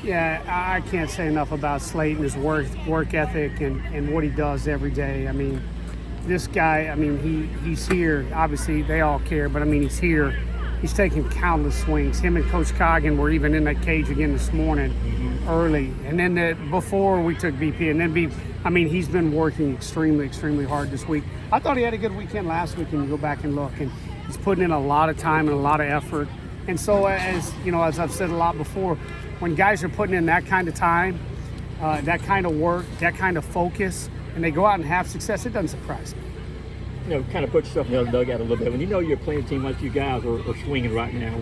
Yeah, I can't say enough about Slayton, his work ethic and what he does every day. I mean, this guy, I mean, he's here. Obviously, they all care, but I mean, he's here. He's taking countless swings. Him and Coach Coggin were even in that cage again this morning early. And then before we took BP, and then I mean, he's been working extremely, extremely hard this week. I thought he had a good weekend last week, and you go back and look, and he's putting in a lot of time and a lot of effort. And so, as you know, as I've said a lot before, when guys are putting in that kind of time, that kind of work, that kind of focus, and they go out and have success, it doesn't surprise me. You know, kind of put yourself in the other dugout a little bit. When you know you're playing a team like you guys are swinging right now,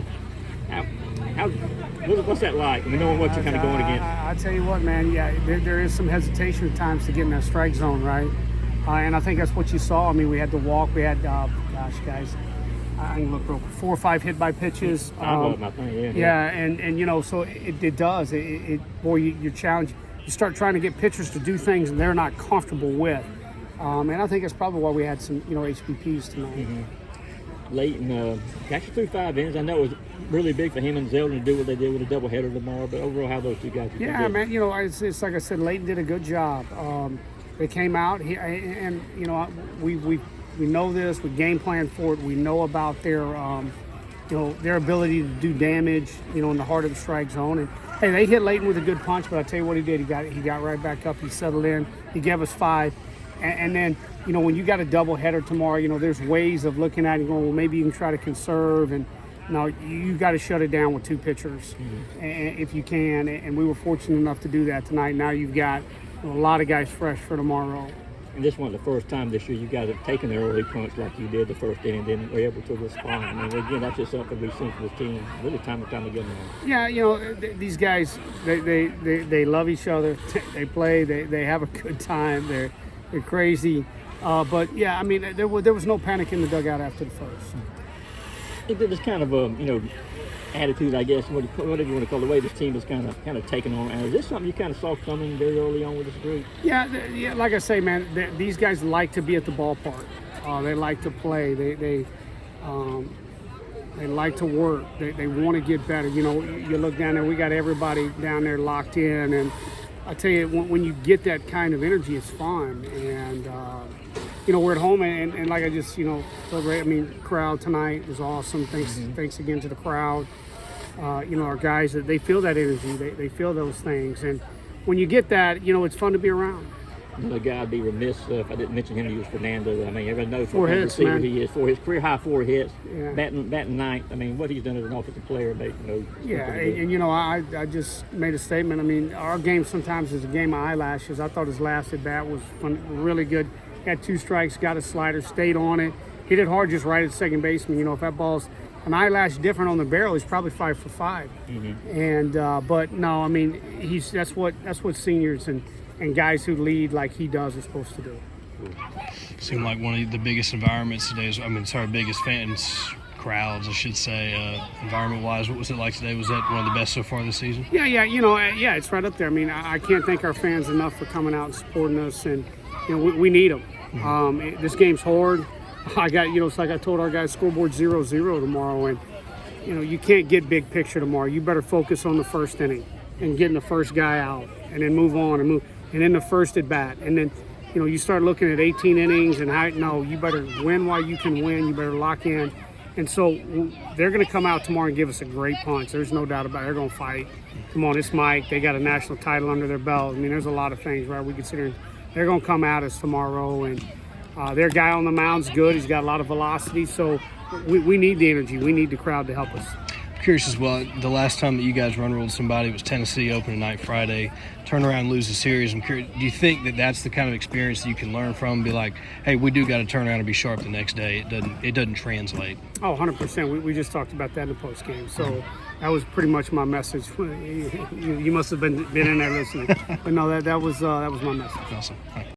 what's that like? I mean, knowing what you're kind of going against. I tell you what, man. Yeah, there is some hesitation at times to get in that strike zone, right? And I think that's what you saw. I mean, we had to walk. We had, guys, I can look real quick, 4 or 5 hit by pitches. My thing, yeah, and you know, so it does. Boy, you're challenged. You start trying to get pitchers to do things and they're not comfortable with. And I think that's probably why we had some, HBPs tonight. Mm-hmm. Leighton actually threw 5 innings. I know it was really big for him and Zeldin to do what they did with a doubleheader tomorrow, but overall, how those two guys did. Yeah, man, it's like I said, Leighton did a good job. They came out here, and we know this. We game plan for it. We know about their their ability to do damage, in the heart of the strike zone. And hey, they hit Leighton with a good punch, but I tell you what he did. He got right back up. He settled in. He gave us 5. And then, when you got a double header tomorrow, there's ways of looking at it and going, well, maybe you can try to conserve. And no, you got to shut it down with 2 pitchers if you can. And we were fortunate enough to do that tonight. Now you've got a lot of guys fresh for tomorrow. And this wasn't the first time this year you guys have taken their early punch like you did the first inning, then were able to respond. I mean, again, that's just something we've seen from this team really time and time again now. Yeah, these guys, they love each other. They play. They have a good time. They're crazy. But, yeah, I mean, there was no panic in the dugout after the first. It was kind of a, attitude, I guess, whatever you want to call it, the way this team is kind of taking on. And is this something you kind of saw coming very early on with this group? Yeah, like I say, man, these guys like to be at the ballpark. They like to play. They like to work. They want to get better. You look down there, we got everybody down there locked in. And I tell you, when you get that kind of energy, it's fun. And, we're at home, and like I just, celebrate. I mean, crowd tonight was awesome. Thanks again to the crowd. Our guys, they feel that energy. They feel those things. And when you get that, it's fun to be around. Another guy I'd be remiss if I didn't mention him. He was Fernando. I mean, everybody knows 4 what hits, receiver man. he is. For his career high 4 hits, Yeah. batting ninth. I mean, what he's done as an offensive player, Yeah, and I just made a statement. I mean, our game sometimes is a game of eyelashes. I thought his last at bat was really good. Had 2 strikes, got a slider, stayed on it, hit it hard just right at second baseman. If that ball's an eyelash different on the barrel, he's probably 5 for 5. And but no, I mean, that's what seniors and guys who lead like he does are supposed to do. Seemed like one of the biggest environments today. Biggest fans, crowds, I should say, environment-wise. What was it like today? Was that one of the best so far this season? Yeah, it's right up there. I mean, I can't thank our fans enough for coming out and supporting us, and we need them. This game's hard. It's like I told our guys, scoreboard 0-0 tomorrow, and you can't get big picture tomorrow. You better focus on the first inning and getting the first guy out, and then move on and then the first at bat, and then you start looking at 18 innings and you better win while you can win. You better lock in. And so they're going to come out tomorrow and give us a great punch. There's no doubt about it. They're going to fight. Come on, it's Mike. They got a national title under their belt. I mean, there's a lot of things, right? We consider they're going to come at us tomorrow. And their guy on the mound's good. He's got a lot of velocity. So we need the energy. We need the crowd to help us. I'm curious as well, the last time that you guys run-rolled somebody was Tennessee opening night Friday. Turn around and lose the series. I'm curious, do you think that that's the kind of experience that you can learn from? Be like, hey, we do got to turn around and be sharp the next day. It doesn't translate. Oh, 100%. We just talked about that in the post game. So that was pretty much my message. You must have been in there listening. But no, that was my message. Awesome.